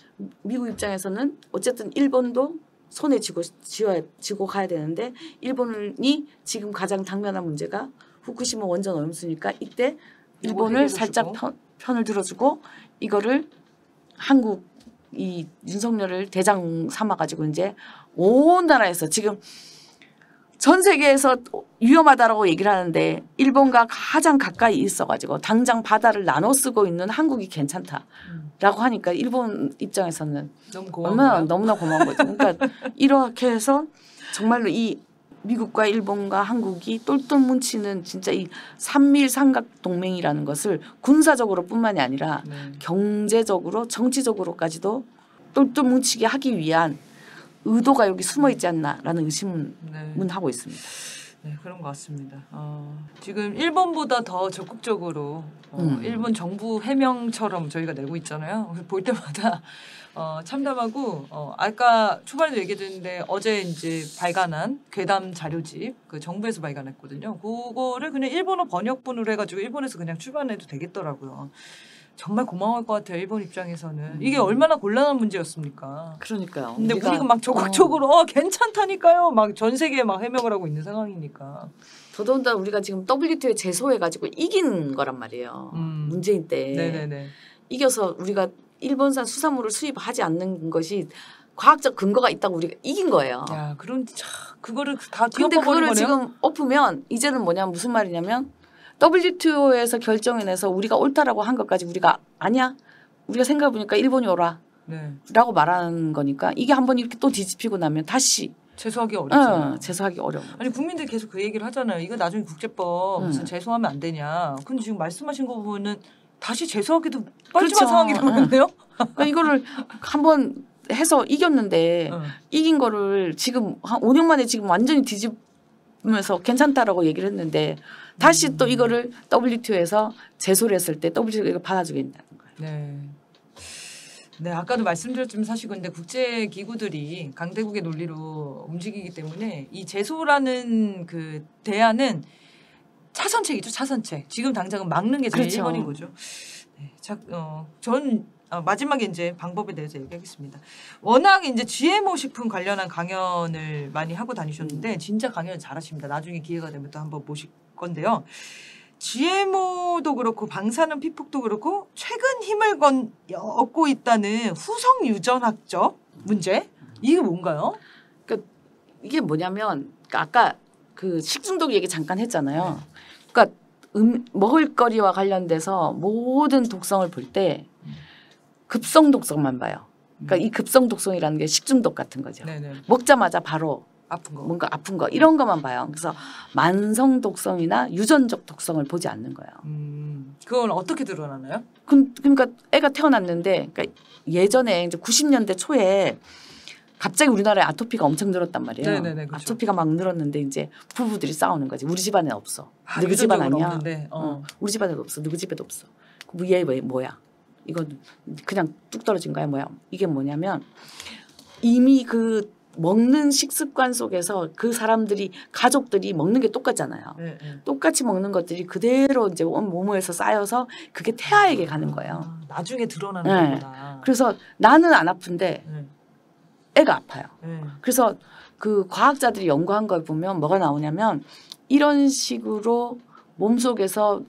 미국 입장에서는 어쨌든 일본도 손에 쥐고 가야 되는데 일본이 지금 가장 당면한 문제가 후쿠시마 원전 오염수니까 이때 일본을 살짝 편을 들어주고 이거를 한국 이 윤석열을 대장 삼아가지고 이제 온 나라에서 지금 전 세계에서 위험하다라고 얘기를 하는데 일본과 가장 가까이 있어가지고 당장 바다를 나눠 쓰고 있는 한국이 괜찮다라고 하니까 일본 입장에서는 너무나 고마운 거죠. 그러니까 이렇게 해서 정말로 이 미국과 일본과 한국이 똘똘 뭉치는 진짜 이 삼밀 삼각 동맹이라는 것을 군사적으로뿐만이 아니라 경제적으로 정치적으로까지도 똘똘 뭉치게 하기 위한 의도가 여기 숨어 있지 않나라는 의심은 하고 있습니다. 네, 그런 것 같습니다. 지금 일본보다 더 적극적으로 일본 정부 해명처럼 저희가 내고 있잖아요. 볼 때마다 참담하고 아까 초반에도 얘기했는데 어제 이제 발간한 괴담 자료집 그 정부에서 발간했거든요. 그거를 그냥 일본어 번역본으로 해가지고 일본에서 그냥 출간해도 되겠더라고요. 정말 고마울 것 같아요. 일본 입장에서는. 이게 얼마나 곤란한 문제였습니까? 그러니까요. 근데 우리가 막 적극적으로 괜찮다니까요. 막 전 세계에 막 해명을 하고 있는 상황이니까. 더더군다나 우리가 지금 WTO에 제소해가지고 이긴 거란 말이에요. 문재인 때. 네네네. 이겨서 우리가 일본산 수산물을 수입하지 않는 것이 과학적 근거가 있다고 우리가 이긴 거예요. 야, 그럼 그거를 다 근데 그거를 지금 엎으면 이제는 뭐냐면 무슨 말이냐면 WTO에서 결정을 내서 우리가 옳다라고 한 것까지 우리가 아니야. 우리가 생각해보니까 일본이 오라. 네. 라고 말하는 거니까 이게 한번 이렇게 또 뒤집히고 나면 다시 제소하기 어렵잖아요. 제소하기 어려워. 아니 국민들이 계속 그 얘기를 하잖아요. 이거 나중에 국제법 무슨 제소하면 안 되냐. 근데 지금 말씀하신 거 보면은 다시 제소하기도 뻘쭘한 상황이 되는데요. 그러니까 이거를 한번 해서 이겼는데 이긴 거를 지금 한 5년 만에 지금 완전히 뒤집으면서 괜찮다라고 얘기를 했는데 다시 또 이거를 WTO에서 제소를 했을 때 WTO가 받아주겠다는 거예요. 네. 네, 아까도 말씀드렸지만 사실 근데 국제 기구들이 강대국의 논리로 움직이기 때문에 이 제소라는 그 대안은 차선책이죠, 차선책. 지금 당장은 막는 게 제일 1번인 거죠. 네, 전 마지막에 이제 방법에 대해서 얘기하겠습니다. 워낙 이제 GMO 식품 관련한 강연을 많이 하고 다니셨는데 진짜 강연을 잘하십니다. 나중에 기회가 되면 또 한번 모실 건데요. GMO도 그렇고 방사능 피폭도 그렇고 최근 힘을 얻고 있다는 후성 유전학적 문제 이게 뭔가요? 그러니까 이게 뭐냐면 아까 그 식중독 얘기 잠깐 했잖아요. 그러니까 먹을거리와 관련돼서 모든 독성을 볼 때 급성 독성만 봐요. 그러니까 이 급성 독성이라는 게 식중독 같은 거죠. 네네. 먹자마자 바로 아픈 거. 뭔가 아픈 거 이런 것만 봐요. 그래서 만성 독성이나 유전적 독성을 보지 않는 거예요. 그건 어떻게 드러나나요? 그러니까 애가 태어났는데 그러니까 예전에 이제 90년대 초에 갑자기 우리나라에 아토피가 엄청 늘었단 말이에요. 네네네, 그렇죠. 아토피가 막 늘었는데 이제 부부들이 싸우는 거지. 우리 집안에 없어. 아, 너희 집안 아니야. 없는데, 우리 집안에도 없어. 누구 집에도 없어. 얘 뭐야? 이거 그냥 뚝 떨어진 거야 뭐야? 이게 뭐냐면 이미 그 먹는 식습관 속에서 그 사람들이 가족들이 먹는 게 똑같잖아요. 네, 네. 똑같이 먹는 것들이 그대로 이제 온 몸에서 쌓여서 그게 태아에게 가는 거예요. 아, 나중에 드러나는 네. 거구나. 그래서 나는 안 아픈데 네. 애가 아파요. 네. 그래서 그 과학자들이 연구한 걸 보면 뭐가 나오냐면 이런 식으로 몸속에서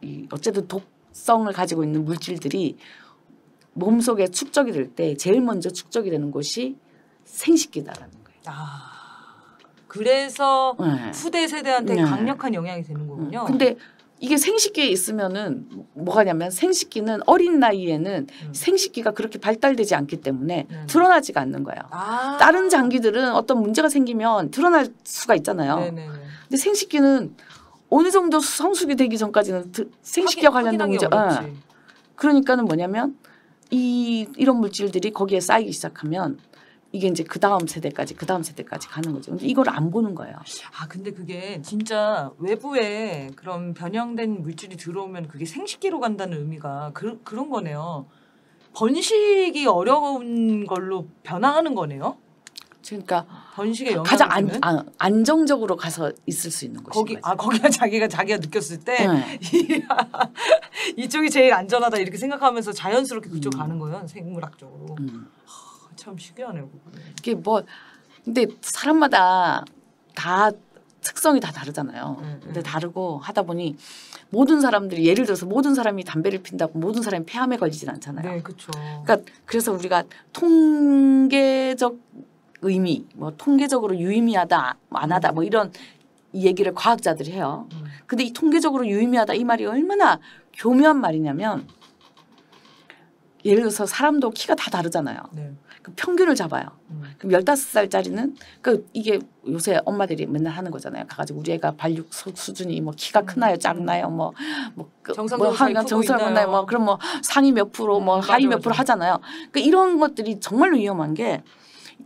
이 어쨌든 독성을 가지고 있는 물질들이 몸속에 축적이 될 때 제일 먼저 축적이 되는 곳이 생식기다라는 거예요. 아, 그래서 네. 후대 세대한테 네. 강력한 영향이 되는 거군요. 근데 이게 생식기에 있으면은 뭐가냐면 생식기는 어린 나이에는 생식기가 그렇게 발달되지 않기 때문에 드러나지가 않는 거예요. 아. 다른 장기들은 어떤 문제가 생기면 드러날 수가 있잖아요. 네네네. 근데 생식기는 어느 정도 성숙이 되기 전까지는 생식기와 관련된 문제. 그러니까는 뭐냐면 이런 물질들이 거기에 쌓이기 시작하면 이게 이제 그 다음 세대까지 가는 거죠. 근데 이걸 안 보는 거예요. 아 근데 그게 진짜 외부에 그런 변형된 물질이 들어오면 그게 생식기로 간다는 의미가 그런 거네요. 번식이 어려운 걸로 변화하는 거네요. 그러니까 번식의 영향을 가장 주는? 안정적으로 가서 있을 수 있는 곳인 거죠. 거기가 자기가 느꼈을 때 네. 이쪽이 제일 안전하다 이렇게 생각하면서 자연스럽게 그쪽 가는 거예요. 생물학적으로. 참 신기하네요. 이게 뭐 근데 사람마다 다 특성이 다 다르잖아요. 근데 다르고 하다 보니 모든 사람들이 예를 들어서 모든 사람이 담배를 핀다고 모든 사람이 폐암에 걸리진 않잖아요. 네, 그렇죠. 그러니까 그래서 우리가 통계적 의미, 뭐 통계적으로 유의미하다, 안 하다, 뭐 이런 얘기를 과학자들이 해요. 근데 이 통계적으로 유의미하다 이 말이 얼마나 교묘한 말이냐면 예를 들어서 사람도 키가 다 다르잖아요. 네. 그 평균을 잡아요. 그럼 15살짜리는 그 이게 요새 엄마들이 맨날 하는 거잖아요. 가가지고 우리 애가 발육 수준이 뭐 키가 크나요, 작나요, 정상적으로 있나요, 뭐 그럼 뭐 상위 몇 프로, 뭐 하위 몇 프로 하잖아요. 그러니까 이런 것들이 정말로 위험한 게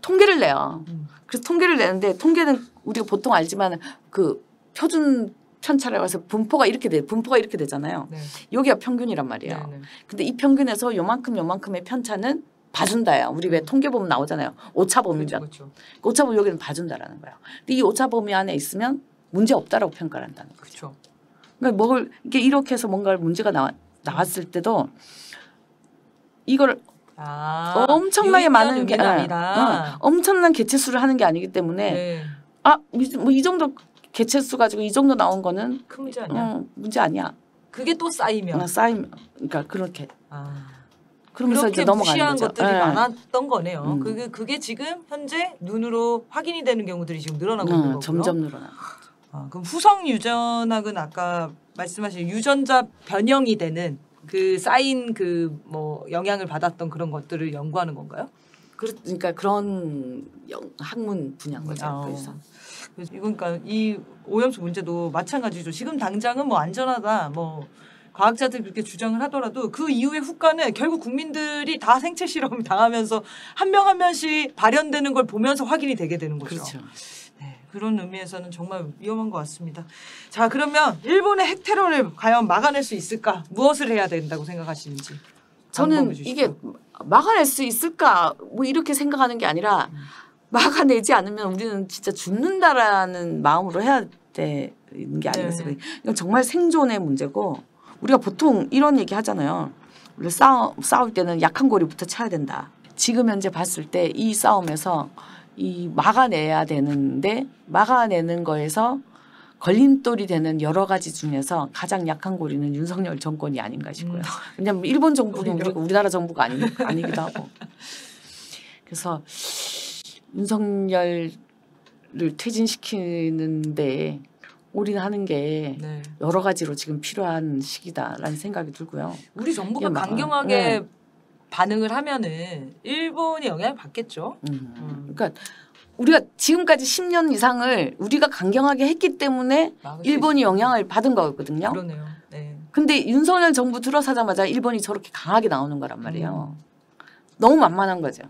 통계를 내요. 그래서 통계를 내는데 통계는 우리가 보통 알지만 그 표준 편차라고 해서 분포가 이렇게 되잖아요. 네. 여기가 평균이란 말이에요. 네, 네. 근데 이 평균에서 요만큼의 편차는 봐준다요. 우리 왜 통계 보면 나오잖아요. 오차 범위면. 그렇죠. 오차 범위 여기는 봐준다라는 거예요. 근데 이 오차 범위 안에 있으면 문제 없다라고 평가를 한다는 거죠. 그렇죠. 그러니까 이게 이렇게 해서 뭔가 문제가 나왔을 때도 이걸 엄청나게 많은 엄청난 개체수를 하는 게 아니기 때문에 네. 뭐 이 정도 개체수 가지고 이 정도 나온 거는 큰 문제 아니야. 문제 아니야. 그게 또 쌓이면. 그러니까 그렇게. 그러면서 이제 넘어가는 무시한 거죠. 것들이 많았던 거네요. 음. 그게 지금 현재 눈으로 확인이 되는 경우들이 지금 늘어나고 있는 거고요. 점점 늘어나고. 그럼 후성 유전학은 아까 말씀하신 유전자 변형이 되는 그 쌓인 그 뭐 영향을 받았던 그런 것들을 연구하는 건가요? 그러니까 그런 학문 분야인 거죠. 그래서 그러니까 이 오염수 문제도 마찬가지죠. 지금 당장은 뭐 안전하다 뭐 과학자들이 그렇게 주장을 하더라도 그 이후의 후과는 결국 국민들이 다 생체 실험 당하면서 한 명 한 명씩 발현되는 걸 보면서 확인이 되게 되는 거죠. 그렇죠. 네, 그런 의미에서는 정말 위험한 것 같습니다. 자, 그러면 일본의 핵 테러를 과연 막아낼 수 있을까? 무엇을 해야 된다고 생각하시는지. 저는 이게 막아낼 수 있을까 뭐 이렇게 생각하는 게 아니라 막아내지 않으면 우리는 진짜 죽는다라는 마음으로 해야 되는 게 아니겠어요. 이건 정말 생존의 문제고 우리가 보통 이런 얘기 하잖아요. 우리 싸울 때는 약한 고리부터 쳐야 된다. 지금 현재 봤을 때 이 싸움에서 이 막아내야 되는데 막아내는 거에서 걸림돌이 되는 여러 가지 중에서 가장 약한 고리는 윤석열 정권이 아닌가 싶고요. 왜냐하면 일본 정부는 우리나라 정부가 아니기도 하고. 그래서 윤석열을 퇴진시키는데 올인하는 게 여러 가지로 지금 필요한 시기다라는 생각이 들고요. 우리 정부가 강경하게 반응을 하면은 일본이 영향을 받겠죠. 그러니까 우리가 지금까지 10년 이상을 우리가 강경하게 했기 때문에 일본이 영향을 받은 거거든요. 그러네요. 네. 근데 윤석열 정부 들어서자마자 일본이 저렇게 강하게 나오는 거란 말이에요. 너무 만만한 거죠.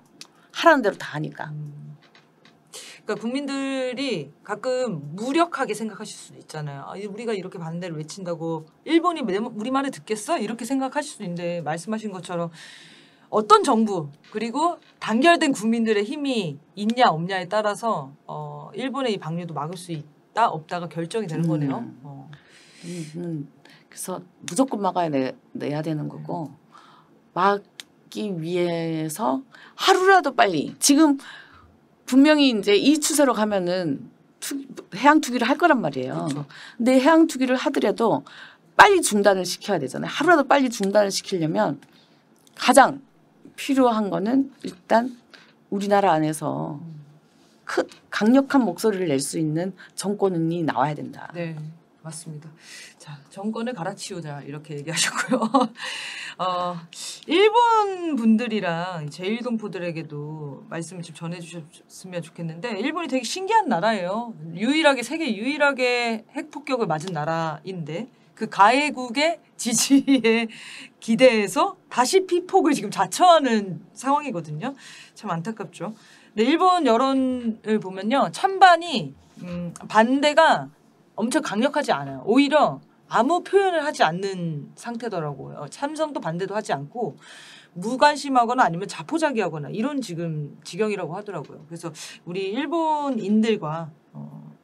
하라는 대로 다 하니까. 그러니까 국민들이 가끔 무력하게 생각하실 수도 있잖아요. 아, 우리가 이렇게 반대를 외친다고 일본이 우리 말을 듣겠어? 이렇게 생각하실 수도 있는데 말씀하신 것처럼 어떤 정부 그리고 단결된 국민들의 힘이 있냐 없냐에 따라서 일본의 이 방류도 막을 수 있다 없다가 결정이 되는 거네요. 그래서 무조건 막아내야 되는 거고 막기 위해서 하루라도 빨리 지금 분명히 이제 이 추세로 가면은 해양 투기를 할 거란 말이에요. 그렇죠. 근데 해양 투기를 하더라도 빨리 중단을 시켜야 되잖아요. 하루라도 빨리 중단을 시키려면 가장 필요한 거는 일단 우리나라 안에서 큰 강력한 목소리를 낼 수 있는 정권이 나와야 된다. 네, 맞습니다. 자, 정권을 갈아치우자 이렇게 얘기하셨고요. 일본 분들이랑 제1동포들에게도 말씀을 좀 전해주셨으면 좋겠는데 일본이 되게 신기한 나라예요. 세계 유일하게 핵폭격을 맞은 나라인데 그 가해국의 지지에 기대해서 다시 피폭을 지금 자처하는 상황이거든요. 참 안타깝죠. 네, 일본 여론을 보면요. 찬반이 반대가 엄청 강력하지 않아요. 오히려 아무 표현을 하지 않는 상태더라고요. 찬성도 반대도 하지 않고 무관심하거나 아니면 자포자기하거나 이런 지금 지경이라고 하더라고요. 그래서 우리 일본인들과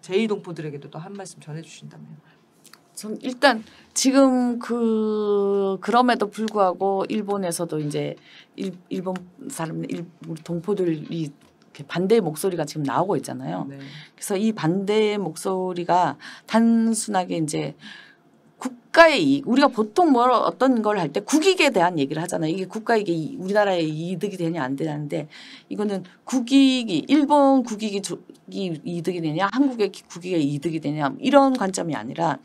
제2동포들에게도 또 한 말씀 전해주신다면. 전 일단 지금 그럼에도 불구하고 일본에서도 이제 일본 사람 우리 동포들이 이렇게 반대의 목소리가 지금 나오고 있잖아요. 네. 그래서 이 반대의 목소리가 단순하게 이제 국가의 이익, 우리가 보통 어떤 걸 할 때 국익에 대한 얘기를 하잖아요. 이게 국가에게 우리나라의 이득이 되냐 안 되냐는데 이거는 국익이 일본 국익이 이득이 되냐 한국의 국익의 이득이 되냐 이런 관점이 아니라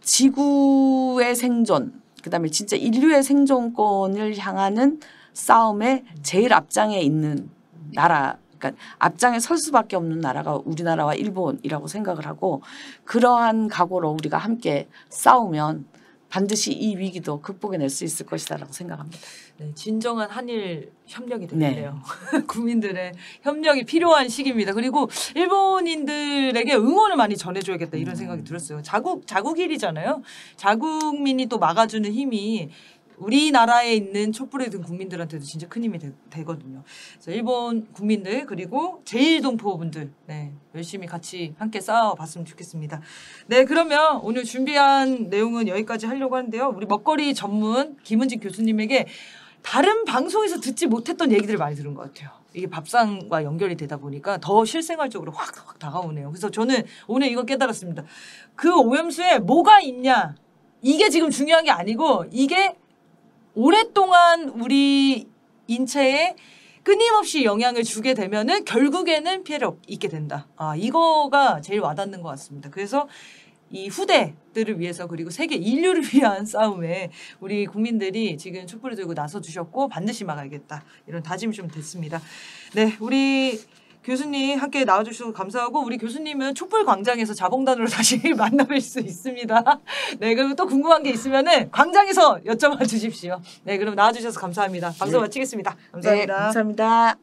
지구의 생존, 그다음에 진짜 인류의 생존권을 향하는 싸움에 제일 앞장에 있는 나라, 그러니까 앞장에 설 수밖에 없는 나라가 우리나라와 일본이라고 생각을 하고 그러한 각오로 우리가 함께 싸우면 반드시 이 위기도 극복해낼 수 있을 것이다라고 생각합니다. 네, 진정한 한일 협력이 되겠네요. 네. 국민들의 협력이 필요한 시기입니다. 그리고 일본인들에게 응원을 많이 전해줘야겠다 이런 생각이 들었어요. 자국일이잖아요. 자국민이 또 막아주는 힘이 우리나라에 있는 촛불에 든 국민들한테도 진짜 큰 힘이 되거든요. 그래서 일본 국민들 그리고 제1동포분들 네, 열심히 같이 함께 싸워봤으면 좋겠습니다. 네, 그러면 오늘 준비한 내용은 여기까지 하려고 하는데요. 우리 먹거리 전문 김은직 교수님에게 다른 방송에서 듣지 못했던 얘기들을 많이 들은 것 같아요. 이게 밥상과 연결이 되다 보니까 더 실생활적으로 확 다가오네요. 그래서 저는 오늘 이거 깨달았습니다. 그 오염수에 뭐가 있냐 이게 지금 중요한 게 아니고 이게 오랫동안 우리 인체에 끊임없이 영향을 주게 되면은 결국에는 피해를 입게 된다. 아, 이거가 제일 와닿는 것 같습니다. 그래서 이 후대들을 위해서 그리고 세계 인류를 위한 싸움에 우리 국민들이 지금 촛불을 들고 나서 주셨고 반드시 막아야겠다. 이런 다짐이 좀 됐습니다. 네, 우리 교수님 함께 나와주셔서 감사하고 우리 교수님은 촛불광장에서 자봉단으로 다시 만나뵐 수 있습니다. 네, 그리고 또 궁금한 게 있으면은 광장에서 여쭤봐 주십시오. 네, 그럼 나와주셔서 감사합니다. 방송 마치겠습니다. 감사합니다. 네, 감사합니다.